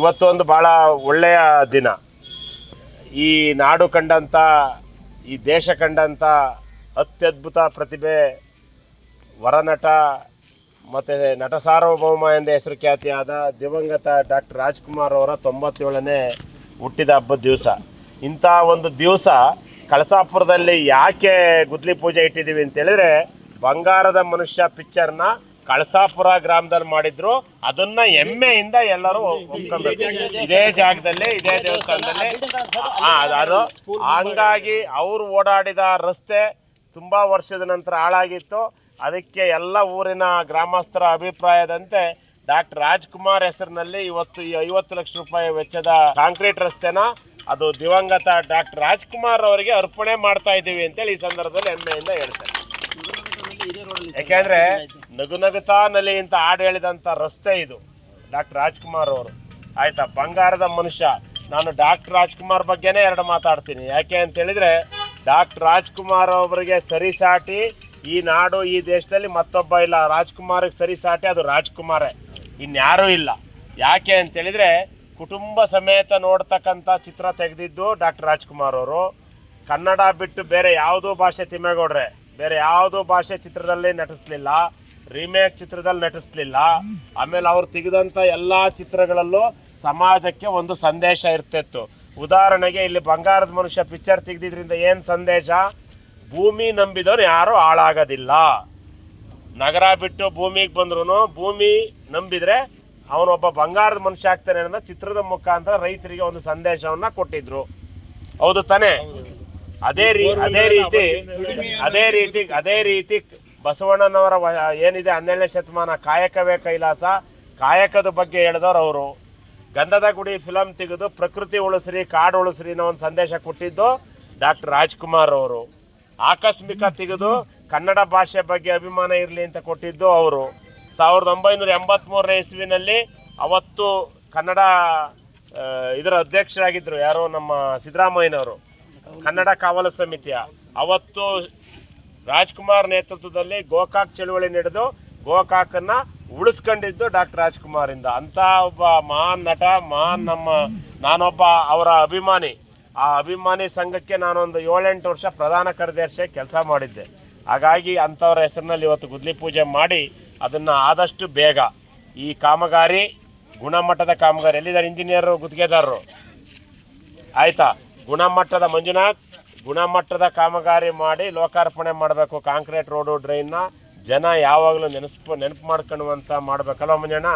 ಇವತ್ತು ಒಂದು ಭಾಳ ಒಳ್ಳೆಯ ದಿನ. ಈ ನಾಡು ಕಂಡಂಥ, ಈ ದೇಶ ಕಂಡಂಥ ಅತ್ಯದ್ಭುತ ಪ್ರತಿಭೆ, ವರನಟ ಮತ್ತು ನಟ ಸಾರ್ವಭೌಮ ಎಂದೇ ಹೆಸರು ಖ್ಯಾತಿಯಾದ ದಿವಂಗತ ಡಾಕ್ಟರ್ ರಾಜ್ಕುಮಾರ್ ಅವರ 97ನೇ ಹುಟ್ಟಿದ ಹಬ್ಬದ ದಿವಸ. ಇಂಥ ಒಂದು ದಿವಸ ಕಳಸಾಪುರದಲ್ಲಿ ಯಾಕೆ ಗುದ್ಲಿ ಪೂಜೆ ಇಟ್ಟಿದ್ದೀವಿ ಅಂತೇಳಿದರೆ, ಬಂಗಾರದ ಮನುಷ್ಯ ಪಿಕ್ಚರ್ನ ಕಳಸಾಪುರ ಗ್ರಾಮದಲ್ಲಿ ಮಾಡಿದ್ರು. ಅದನ್ನ ಹೆಮ್ಮೆಯಿಂದ ಎಲ್ಲರೂ ಒಪ್ಕೊಬೇಕು. ಇದೇ ಜಾಗದಲ್ಲಿ, ಇದೇ ದೇವಸ್ಥಾನದಲ್ಲಿ ಅದು. ಹಂಗಾಗಿ ಅವರು ಓಡಾಡಿದ ರಸ್ತೆ ತುಂಬ ವರ್ಷದ ನಂತರ ಹಾಳಾಗಿತ್ತು. ಅದಕ್ಕೆ ಎಲ್ಲ ಊರಿನ ಗ್ರಾಮಸ್ಥರ ಅಭಿಪ್ರಾಯದಂತೆ ಡಾಕ್ಟರ್ ರಾಜ್ಕುಮಾರ್ ಹೆಸರಿನಲ್ಲಿ ಇವತ್ತು 50 ಲಕ್ಷ ರೂಪಾಯಿ ವೆಚ್ಚದ ಕಾಂಕ್ರೀಟ್ ರಸ್ತೆನ ಅದು ದಿವಂಗತ ಡಾಕ್ಟರ್ ರಾಜ್ಕುಮಾರ್ ಅವರಿಗೆ ಅರ್ಪಣೆ ಮಾಡ್ತಾ ಇದ್ದೀವಿ ಅಂತೇಳಿ ಈ ಸಂದರ್ಭದಲ್ಲಿ ಹೆಮ್ಮೆಯಿಂದ ಹೇಳ್ತಾರೆ. ಯಾಕೆಂದ್ರೆ ನಗುನಗುತ್ತಾ ನಲಿ ಅಂತ ಹಾಡು ಹೇಳಿದಂಥ ರಸ್ತೆ ಇದು ಡಾಕ್ಟರ್ ರಾಜ್ಕುಮಾರ್ ಅವರು. ಆಯ್ತಾ, ಬಂಗಾರದ ಮನುಷ್ಯ. ನಾನು ಡಾಕ್ಟರ್ ರಾಜ್ಕುಮಾರ್ ಬಗ್ಗೆನೇ 2 ಮಾತಾಡ್ತೀನಿ. ಯಾಕೆ ಅಂತ ಹೇಳಿದ್ರೆ, ಡಾಕ್ಟರ್ ರಾಜ್ಕುಮಾರ್ ಅವರಿಗೆ ಸರಿಸಾಟಿ ಈ ನಾಡು, ಈ ದೇಶದಲ್ಲಿ ಮತ್ತೊಬ್ಬ ಇಲ್ಲ. ರಾಜ್ಕುಮಾರ್ಗೆ ಸರಿಸಾಟಿ ಅದು ರಾಜ್ಕುಮಾರೇ, ಇನ್ಯಾರೂ ಇಲ್ಲ. ಯಾಕೆ ಅಂತೇಳಿದರೆ, ಕುಟುಂಬ ಸಮೇತ ನೋಡ್ತಕ್ಕಂಥ ಚಿತ್ರ ತೆಗೆದಿದ್ದು ಡಾಕ್ಟರ್ ರಾಜ್ಕುಮಾರ್ ಅವರು. ಕನ್ನಡ ಬಿಟ್ಟು ಬೇರೆ ಯಾವುದೂ ಭಾಷೆ, ತಿಮ್ಮೇಗೌಡ್ರೆ, ಬೇರೆ ಯಾವುದೂ ಭಾಷೆ ಚಿತ್ರದಲ್ಲಿ ನಟಿಸಲಿಲ್ಲ, ರೀಮೇಕ್ ಚಿತ್ರದಲ್ಲಿ ನಟಿಸಲಿಲ್ಲ. ಆಮೇಲೆ ಅವ್ರು ತೆಗೆದಂಥ ಎಲ್ಲ ಚಿತ್ರಗಳಲ್ಲೂ ಸಮಾಜಕ್ಕೆ ಒಂದು ಸಂದೇಶ ಇರ್ತಿತ್ತು. ಉದಾಹರಣೆಗೆ ಇಲ್ಲಿ ಬಂಗಾರದ ಮನುಷ್ಯ ಪಿಕ್ಚರ್ ತೆಗೆದಿದ್ರಿಂದ ಏನು ಸಂದೇಶ? ಭೂಮಿ ನಂಬಿದವರು ಯಾರೂ ಹಾಳಾಗೋದಿಲ್ಲ. ನಗರ ಬಿಟ್ಟು ಭೂಮಿಗೆ ಬಂದ್ರು ಭೂಮಿ ನಂಬಿದರೆ ಅವನೊಬ್ಬ ಬಂಗಾರದ ಮನುಷ್ಯ ಆಗ್ತಾನೆ ಅನ್ನೋ ಚಿತ್ರದ ಮುಖಾಂತರ ರೈತರಿಗೆ ಒಂದು ಸಂದೇಶವನ್ನು ಕೊಟ್ಟಿದ್ರು. ಹೌದು ತಾನೇ? ಅದೇ ರೀತಿ ಬಸವಣ್ಣನವರ ಏನಿದೆ 12ನೇ ಶತಮಾನ ಕಾಯಕವೇ ಕೈಲಾಸ, ಕಾಯಕದ ಬಗ್ಗೆ ಹೇಳಿದವರು ಅವರು. ಗಂಧದ ಗುಡಿ ಫಿಲಮ್ ತೆಗೆದು ಪ್ರಕೃತಿ ಉಳಿಸ್ರಿ, ಕಾಡು ಉಳಿಸ್ರಿ ಅನ್ನೋ ಒಂದು ಸಂದೇಶ ಕೊಟ್ಟಿದ್ದು ಡಾಕ್ಟರ್ ರಾಜ್ಕುಮಾರ್ ಅವರು. ಆಕಸ್ಮಿಕ ತೆಗೆದು ಕನ್ನಡ ಭಾಷೆ ಬಗ್ಗೆ ಅಭಿಮಾನ ಇರಲಿ ಅಂತ ಕೊಟ್ಟಿದ್ದು ಅವರು. 1983ನೇ ಇಸ್ವಿನಲ್ಲಿ ಅವತ್ತು ಕನ್ನಡ ಇದರ ಅಧ್ಯಕ್ಷರಾಗಿದ್ದರು ಯಾರು, ನಮ್ಮ ಸಿದ್ದರಾಮಯ್ಯನವರು, ಕನ್ನಡ ಕಾವಲು ಸಮಿತಿಯ. ಅವತ್ತು ರಾಜ್ಕುಮಾರ್ ನೇತೃತ್ವದಲ್ಲಿ ಗೋಕಾಕ್ ಚಳುವಳಿ ನಡೆದು ಗೋಕಾಕನ್ನು ಉಳಿಸ್ಕೊಂಡಿದ್ದು ಡಾಕ್ಟರ್ ರಾಜ್ಕುಮಾರಿಂದ. ಅಂಥ ಒಬ್ಬ ಮಹಾನ್ ನಟ, ನಾನೊಬ್ಬ ಅವರ ಅಭಿಮಾನಿ. ಆ ಅಭಿಮಾನಿ ಸಂಘಕ್ಕೆ ನಾನೊಂದು 7-8 ವರ್ಷ ಪ್ರಧಾನ ಕಾರ್ಯದರ್ಶಿಯಾಗಿ ಕೆಲಸ ಮಾಡಿದ್ದೆ. ಹಾಗಾಗಿ ಅಂಥವ್ರ ಹೆಸರಿನಲ್ಲಿ ಇವತ್ತು ಗುದ್ಲಿ ಪೂಜೆ ಮಾಡಿ ಅದನ್ನು ಆದಷ್ಟು ಬೇಗ ಈ ಕಾಮಗಾರಿ, ಗುಣಮಟ್ಟದ ಕಾಮಗಾರಿ, ಎಲ್ಲಿದ್ದಾರೆ ಇಂಜಿನಿಯರು, ಗುತ್ತಿಗೆದಾರರು, ಆಯಿತಾ, ಗುಣಮಟ್ಟದ ಮಂಜುನಾಥ್, ಗುಣಮಟ್ಟದ ಕಾಮಗಾರಿ ಮಾಡಿ ಲೋಕಾರ್ಪಣೆ ಮಾಡಬೇಕು. ಕಾಂಕ್ರೀಟ್ ರೋಡು, ಡ್ರೈನ್ನ ಜನ ಯಾವಾಗಲೂ ನೆನಪು ಮಾಡ್ಕೊಳ್ಳುವಂಥ ಮಾಡಬೇಕಲ್ವ ಮಂಜಣ್ಣ?